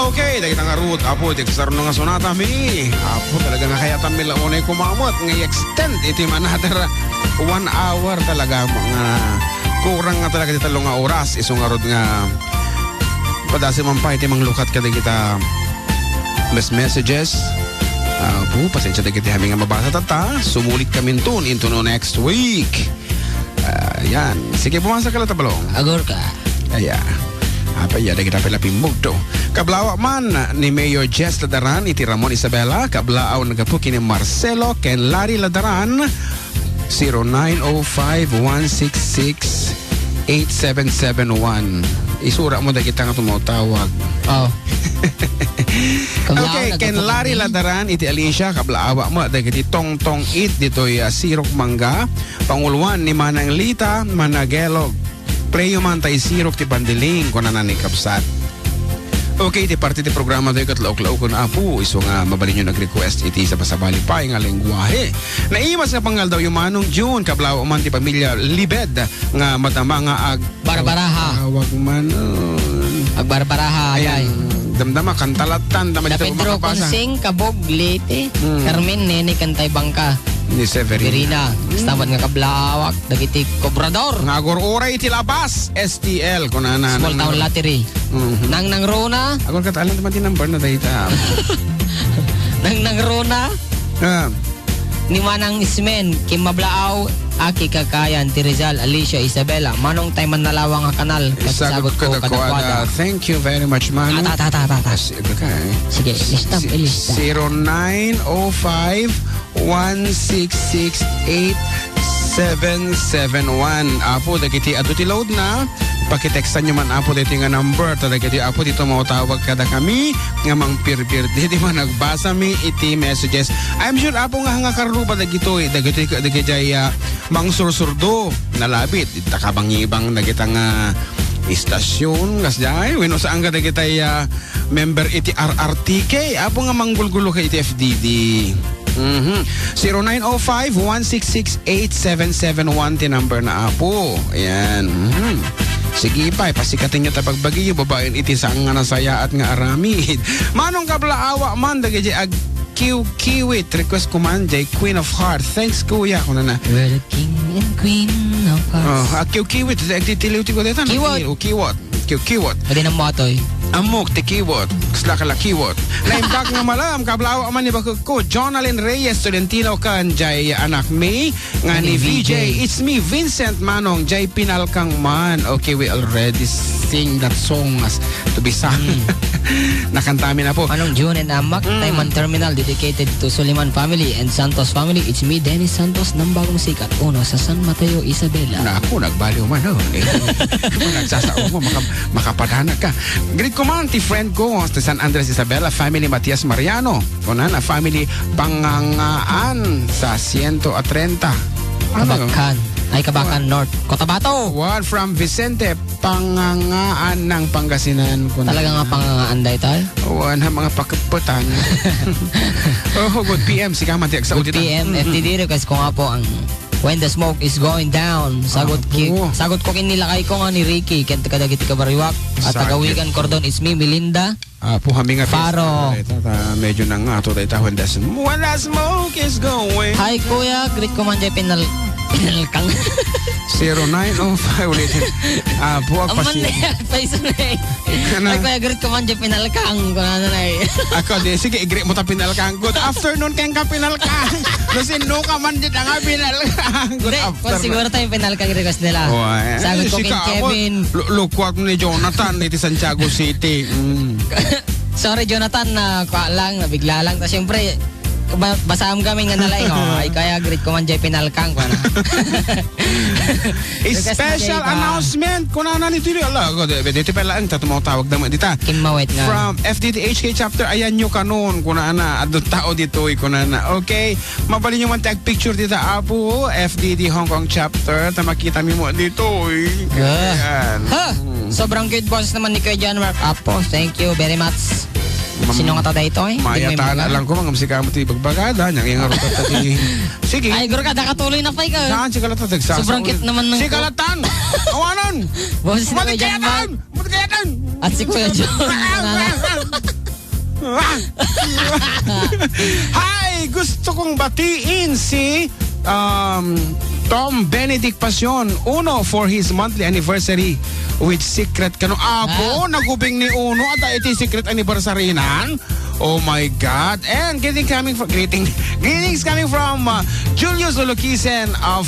Okay, dahil nga root, apo, tiksaro nga sonata mi. Apo, talaga nga kaya tamil launay kumamot. Nga extend, iti another 1 hour talaga. Mga kurang nga talaga di talong nga oras. Isong nga root nga padasi man pa, iti mang lukat ka di kita messages. Apo, pasensya di kita kami nga mabasa tata. Sumulit kami tun into no next week. Yan. Sige, pumasok ka lang tabalong. Agor ka. Ayan. Apa ya, ada kita pelapimog to. Kablawa man ni Mayor Jess Ladaran, iti Ramon Isabela. Kablaaw nagapuki ni Marcelo ken Larry Ladaran. 0905-166-8771. Isura mo da kita nga tumutawag. Oh. Okay, ken Larry Ladaran, iti Alicia. Kablaawa mo da kiti tong it dito'y sirok mangga. Panguluan ni Manang Lita, Managelog. Preyo man tayo sirok ti bandiling kung ni Kapsat. Okay, ti parte ti programa tayo katlaok-laok ko na apo. Iso nga mabalin nyo nag-request iti sa pasabali pa nga lengguwahe. Naimas nga pangal daw yung manong June. Kablaw man ti pamilya Libed nga matama nga Barbaraha. Wag manon. Barbaraha. Ayan. Damdama, kantalatan. Da Pedro Consing, Kabog, Leyte. Carmen, Nene, Kantay Bangka. Ni Severina. Stamad nga kablawak. Dagiti Cobrador. Ngagor oray ti labas. STL. Kunana. Small Town Lottery. Nang Rona. Agor katalan naman din number na data. Nang Rona. Ni Manang Ismen. Kim Mablaaw. Aki Kakayan. Ti Rizal. Alicia. Isabela. Manong tayo man nalawang nga kanal. Sagot ko kadakwada. Thank you very much, Manong. Sige, lista. 0905-166-8771. Apo, dagiti aduti load na. Pakitextan nyo man apo dito nga number. Dagiti apo dito mautawag kada kami. Nga mang pir-pir. Dito man nagbasa mi iti messages. I'm sure apo nga karupa dagito eh. Dagiti mang sursurdo. Nalabit. Takabang ibang dagita nga istasyon. Kasjay. Wino saan ka dagita member iti RRTK. Apo nga manggulgulo kay iti FDD. 0905-166-8771 ti number na apo. Ayan. Sige pa, pasikatin nyo tapagbagi yung babaen iti saan nga nasaya at nga aramid. Manong kablaawa man, dagi ag kiwit. Request ko man, jay Queen of Heart. Thanks, kuya. Kuna na. We're the king and queen of hearts. Kiwit. Agtitiliw ti ko dito. Kiwot. Pwede ng motoy. Amok, ti kiwot. Kasla kala kiwot. Naimbak nga malam, kablaawa man ni bakog ko. Jonalyn Reyes, Tolentino kan, jay anak May, nga ni VJ. It's me, Vincent Manong, jay pinalkang man. Okay, we already sing that song as to be sung. Nakantami na po. Manong June and Amak, Taiman Terminal, dedicated to Suliman family and Santos family. It's me, Dennis Santos, ng bagong sikat. Uno, sa San Mateo, Isabela. Naku, nagbaliw man. Nagsasaong mo, makapadhana ka. Greet ko man, ti friend ko, sa San Andres, Isabela, family Matias Mariano. Kunan, a family Pangangaan sa 130. Kabakan. Ay, Kabakan North. Cotabato. One from Vicente, Pangangaan ng Pangasinan. Talaga nga Pangangaan day tayo? One, mga pakaputan. Good PM. Sige, matiyak sa Good PM. FTD request ko nga po ang When the Smoke is Going Down. Sagot ko kinilakay ko nga ni Ricky. Kaya kadagiti kabariwak. At tagawigan Cordon is me, Melinda. Puhami nga Paro. Medyo na nga ito tayo when the smoke is going. Hi kuya, greet ko man dyan pinalkang. 0905 ulitin. Buwag pa siya. Ay kuya, greet ko man dyan pinalkang. Kung ano na eh. Ako di, sige, i-greet mo ta pinalkang. Good afternoon kayong ka pinalkang. Lusin no ka man dyan nga pinalkang. Good afternoon. Siguro tayong pinalkang request nila. Sagot ko kay Kevin. Lukwag ni Jonathan iti Santiago City. Sorry Jonathan, nabigla lang. Tapos siyempre, basam kami nga nalay. Ay kaya greet ko man dyan pinalkang ko na. Special announcement kuna na nito dito pala ang tatumawag naman dita Kimawet nga from FDTHK chapter. Ayan nyo kanon kuna na adto tao dito kuna na. Okay, mabali nyo man tag picture dito apo FDT Hong Kong chapter ta makita mi mo dito. Sobrang good boss naman ni Kuya John Mark Apo. Thank you very much. Sino nga tada ito eh? Mayatan alam ko mga musika mo ti bagbagada niyang yung arutat tati. Sige. Ay guro ka nakatuloy na pay ka. Saan si Kalatan tagsasa? Sobrang cute naman ng si Kalatan. Awanan. Boses ni Kuya John Mark. Mutikayatan. At si Kuya John. Hi! Gusto kong batiin si Tom Benedict Pasyon Uno for his monthly anniversary with secret kano apo nagubing ni Uno at iti secret anniversary nan. Oh my God. And greetings coming from Julius Olokisen of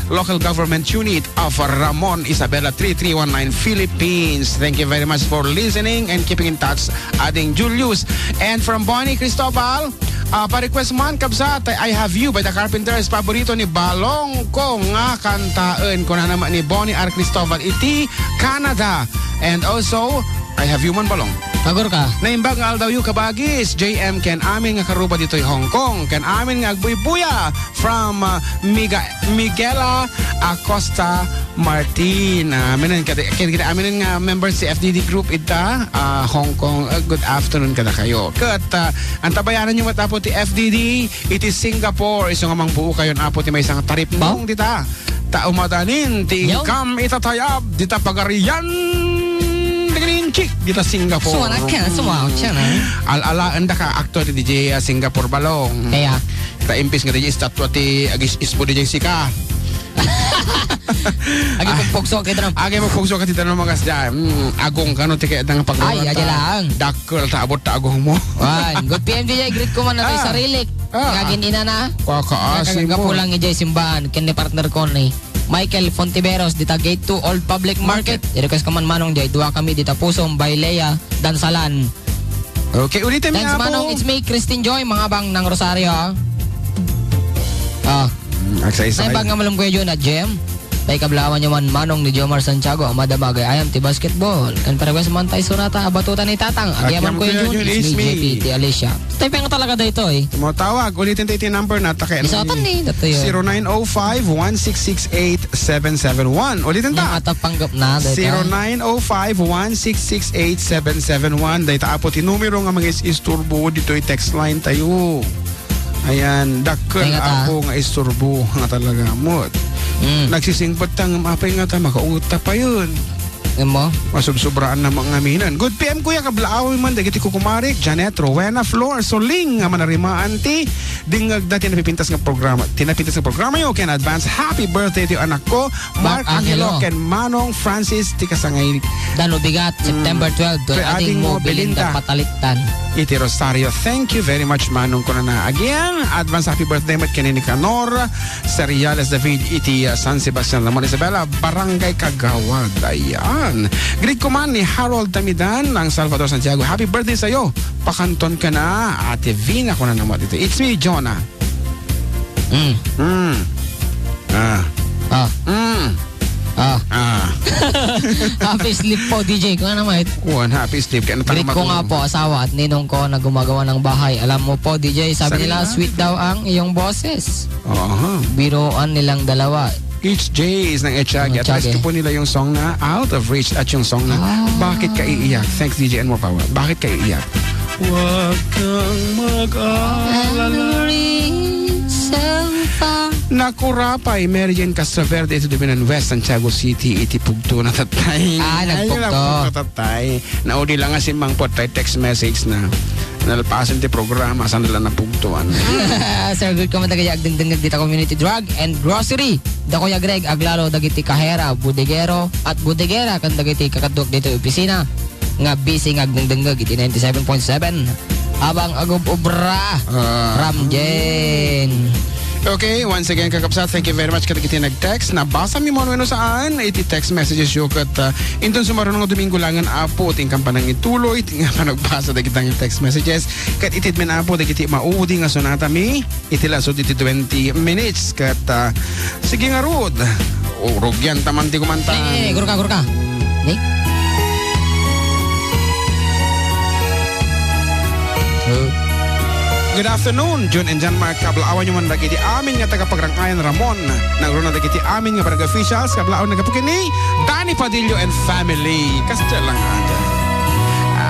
local government unit of Ramon, Isabela 3319 Philippines. Thank you very much for listening and keeping in touch, adding Julius. And from Bonnie Cristobal, pa-request man kabsat, I Have You by the Carpenters. Paborito ni Balong ko nga kantaan ko na naman ni Bonnie R. Cristobal iti Canada. And also, I Have You man Balong. Tagor ka. Naimbag nga daw yung kabagis. JM ken amin nga karuba dito'y Hong Kong. Ken amin nga agbuy-buya from Miguela Acosta Martin. Amin amin nga members si FDD group ita Hong Kong. Good afternoon kada kayo. Kat ang tabayanan nyo matapos ti FDD iti Singapore. Iso nga mang buo kayo na po ti may isang tarip nung dita. Taumadanin ti income itatayab dita pagarian Chik dito Singapore. Suara ka, sumaw siya na. Al-alaan da ka aktor di DJ Singapore Balong. Kaya. Ta impis nga DJ statwa ti agis ispo DJ Sika. Agi pagpugso kita ng. Agi pagpugso kita ng mga sadya. Agong kano ti kaya ng paglawan. Ay, aja lang. Dakkel ta abot ta agong mo. Wan, good PM DJ, greet ko man na tayo sarili. Ngagin ina na. Kakaasim mo. Kagapulang ijay simbahan, kini partner ko ni Michael Fontiveros, dita Gate 2 Old Public Market. I-request ka man manong jay, dua kami dita Pusong, Bailea, Dansalan. Okay, ulitin mo thanks manong, it's me, Christine Joy, mga bang ng Rosario. Naibag nga malam ko yun at Jem. Tay kablawan nyo man manong ni Jomar Santiago, amada bagay ayam ti basketball. Kan parewas man tayo sunata, abatutan ni Tatang. Agyaman ko yun, it's me, JP, ti Alicia. Tay nga talaga dito eh. Tumawag, ulitin tayo yung number na takin. Isatan ni, dato yun. 0905-1668771. Ulitin ta. Yung atapanggap na, dito. 0905-1668771. Dahil ta apot yung numero nga mga isturbo dito yung text line tayo. Ayan, dakkel ako nga isturbo nga talaga mo. Nagsisingpot tang mapay nga ta makauta pa yun. Mo? Masubsobraan na mga minan. Good PM kuya kablaaw man dagiti ko kumarik Janet Rowena Flor Soling nga manarimaan ti dingag dati napipintas nga programa. Tinapintas nga programa yo ken advance happy birthday to anak ko Mark Angelo ken Manong Francis ti kasangay Dano bigat September 12 to ating mo Belinda Patalitan. Iti Rosario. Thank you very much Manong ko na again. Advance happy birthday mat ken ni Canor Seriales David iti San Sebastian Ramon Isabela Barangay Kagawad. Ayan. Greet ko man ni Harold Damidan ng Salvador Santiago. Happy birthday sa'yo. Pakanton ka na. Ate Vina ko na naman dito. It's me, Jonah. Happy sleep po, DJ. Kung ano naman. Happy sleep. Greet ko nga po, asawa at ninong ko na gumagawa ng bahay. Alam mo po, DJ, sabi nila, sweet daw ang iyong boses. Biroan nilang dalawa. Each J's ng Echage. At resto po nila yung song na Out of Reach at yung song na Bakit Ka Iiyak. Thanks DJ and more power. Bakit Ka Iiyak? Huwag kang mag-alala. Nakurapay, Mary Jane Castroverde ito Dominan West, Santiago City, itipugto na tatay. Nagpugto. Tatay. Naudi lang nga si Mang Potay text message na nalpasan ti programa saan nila napugtuan. Sir, good ka man tagayag dingdingag dita community drug and grocery. Dako ya Greg, aglalo dagiti kahera, budegero at budegera kan dagiti kakaduk dito opisina. Nga busy nga dingdingag iti 97.7. Abang agub obra. Ramjen. Okay, once again kakapsat, thank you very much kada kiti nag-text. Nabasa mi mo ano saan, iti text messages yo kat inton sumaron nga Domingo langan apo ting kampanang ituloy, ting panagbasa da kitang text messages. Kat itid men apo da kiti maudi nga sonata mi, iti lasod iti 20 minutes kat sige nga rod. Rogyan taman ti kumanta. Gurka. Ni? Good afternoon, June and John Mark. Kablaawan nyo man dagiti amin nga tagapagrangkayan Ramon. Nagruna dagiti amin nga barangay officials. Kablaawan nagapukini Danny Padillo and family. Kasya lang ata.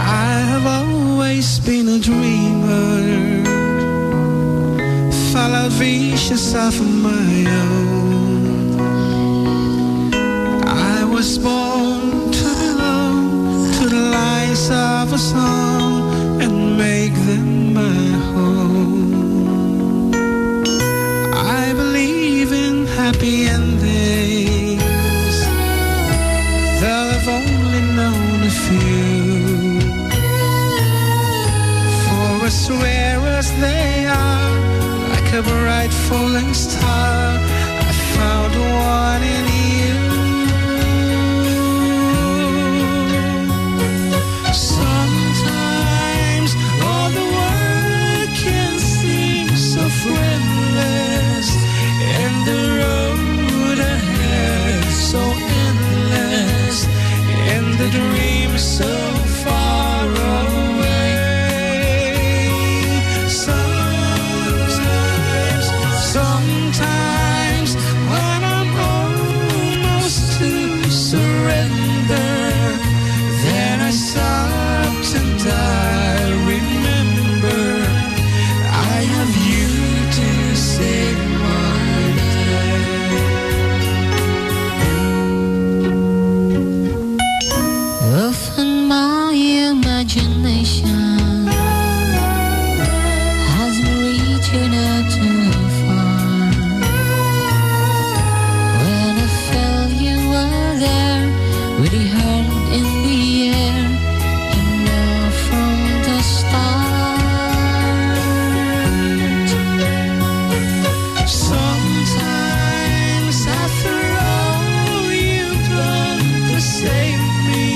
I've always been a dreamer, followed visions of my own. I was born to belong to the lights of a song. and make them my home. I believe in happy endings, though I've only known a few. For as rare as they are, like a bright falling star, I found one in you. Sometimes all the world can seem so friendless, and the road ahead so endless, and the dream so far away. Sometimes when I'm almost to surrender, then I stopped and I remember I have you to save my day. Often my imagination has me reaching out too far. When I felt you were there, with your hand in the air, you know from the start. Sometimes after all you've done to save me,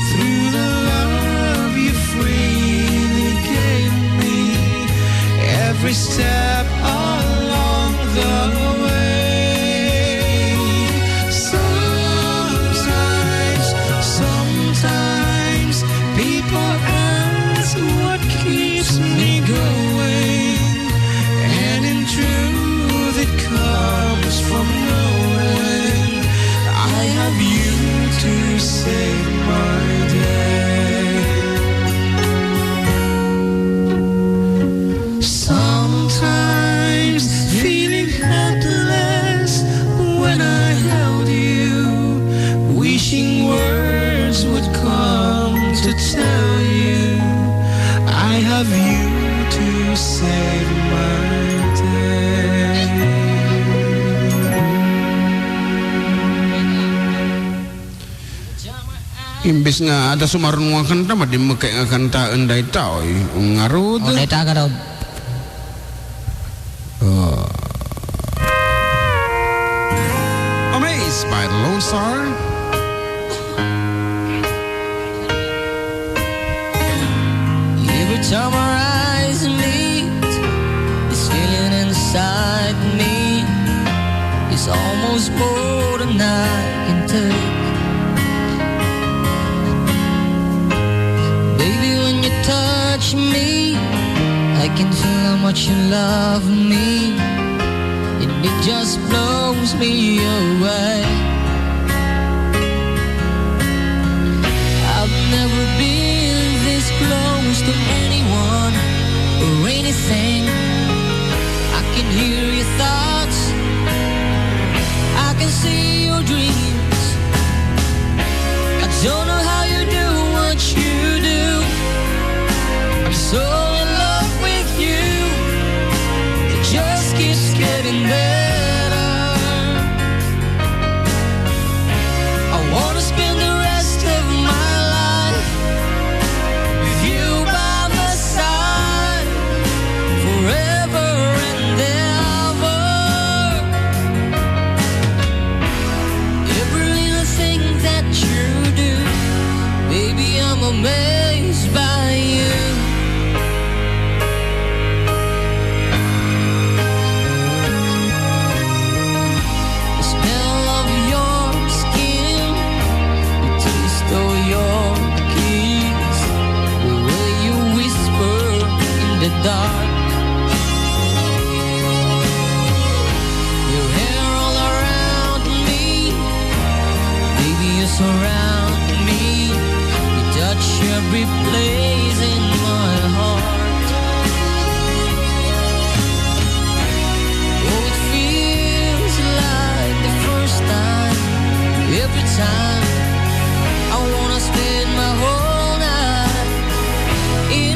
through the love you freely gave me, every step along the way. Sometimes people ask what keeps me going, and in truth it comes from knowing I have you to save my day. Sometimes feeling helpless when I held you, wishing words would come to tell you I have you to save my day. Imbis nga ada sumarun nga kanta, madimagkay nga kanta anday tao, ngarod. O, dahil taga daw. Amazed by the Lone Star. Every time our eyes meet, this feeling inside me is almost more than I can take. Baby, when you touch me, I can feel how much you love me, and it just blows me away. I've never been this close to anyone or anything. I can hear your thoughts, I can see your dreams. I don't know how you do what you do. I'm so in love with you, it just keeps getting better. I wanna spend the rest of my life with you by my side, forever and ever. Every little thing that you do, baby, I'm amazed by you. The smell of your skin, the taste of your kiss, the way you whisper in the dark, your hair all around me, baby, you surround me, you touch every place in my heart. Oh, it feels like the first time, every time. I wanna spend my whole night in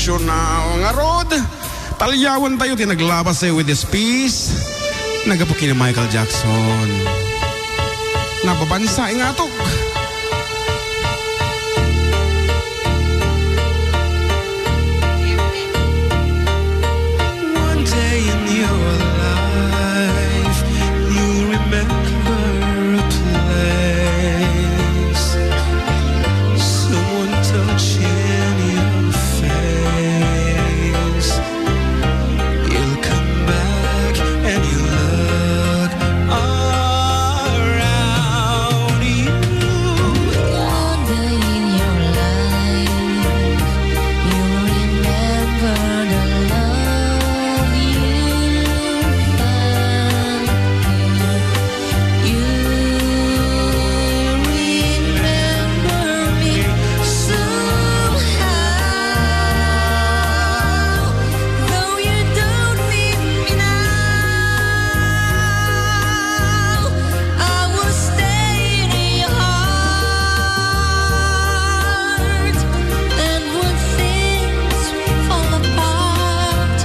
emotional nga road. Talyawan tayo, tinaglabas tayo with this piece. Nagapukin ni Michael Jackson. Nababansa nga to. One day in your life, you'll remember a place, someone touching your face. You'll come back and you'll look around you. One day in your life, you'll remember the love you found here. You'll remember me somehow, though you don't need me now. I will stay in your heart, and when things fall apart,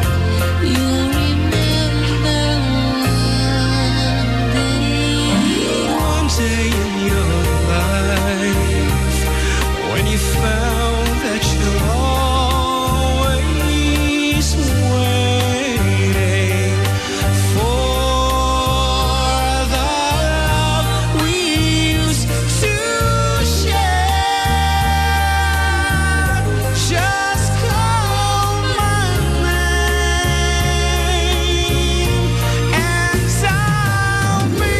you'll remember One day in your life, when you found that you're always waiting for the love we used to share, just call my name and I'll be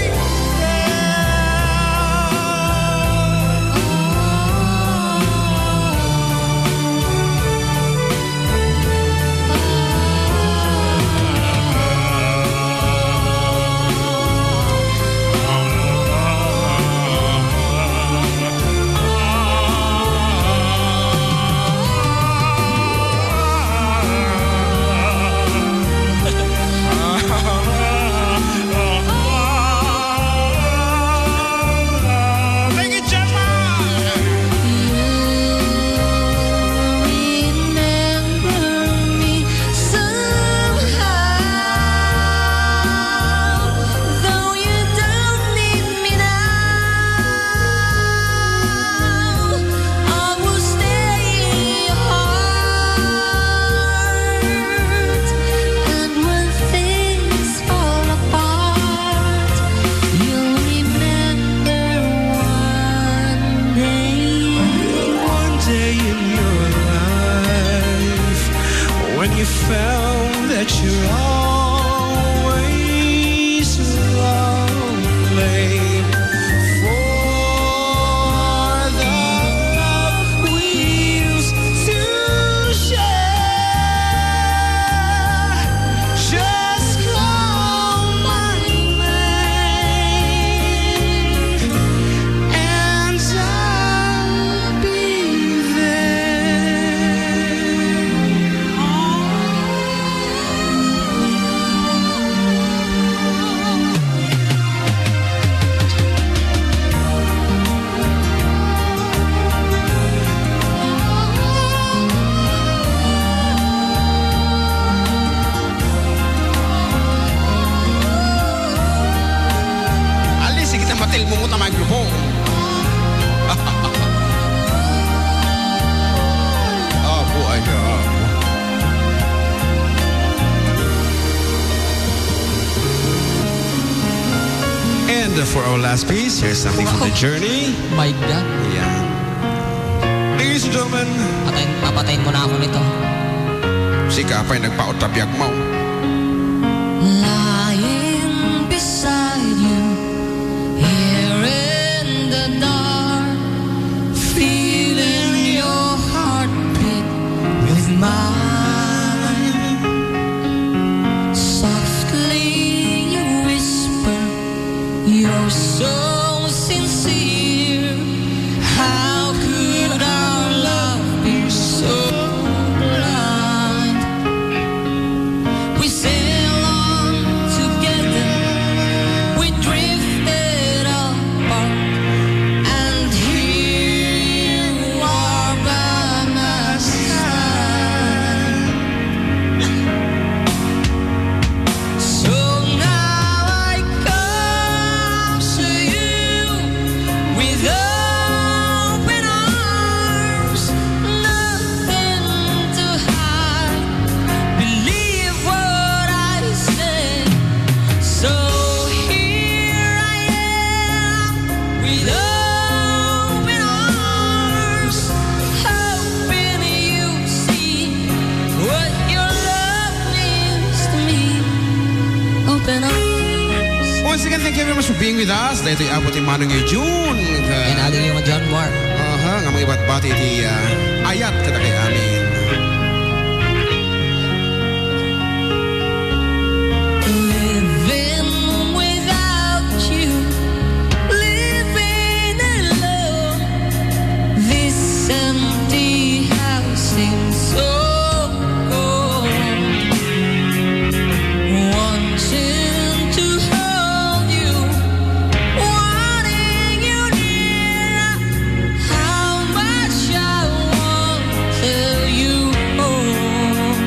Thank you, gentlemen. remember me somehow, though you don't need me now. I will stay in your heart, and when things fall apart, you'll remember One day in your life, when you found that you're always lonely for the love we used to share, just call my name and I'll be Alis, sige na matil mo mo tamay grupo. Apo, ay apo. And for our last piece, here's something from the journey. My God. Ayan. Ladies and gentlemen, Papatayin mo na ako nito. si Kapay nagpautapyag mo. lying beside you here in the dark, feeling your heartbeat with mine. Softly you whisper, you're so sincere. How could our love be so blind? We very much for being with us. Dahil ito'y abot yung Manong yung June. And ato yung John Mark. Nga mga iba't bati iti ayat kada kay amin. Living without you, living alone. This empty house seems so cold. Wanting to hold you, wanting you near. How much I want till you home.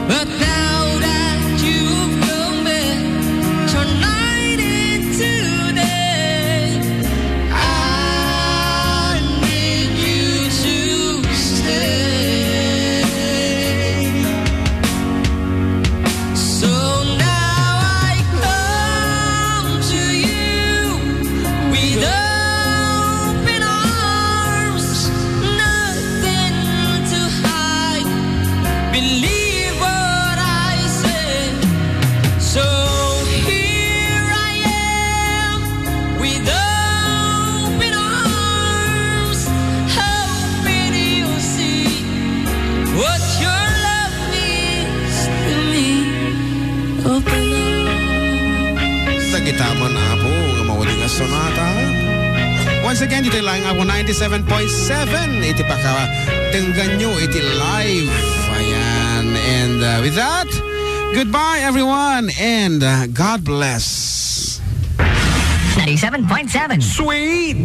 But now that you've come back, turn night into day. I need you to stay. So now I come to you with open arms, nothing to hide. Believe what I say. So here I am with open arms, hoping you'll see what your love means to me. Open arms. Sa gitaman apo nga mawaling nga sonata. Once again, dito lang ako 97.7. Iti pa ka tenggan nyo, iti live. Ayan. And with that, goodbye everyone and God bless. 97.7. Sweet!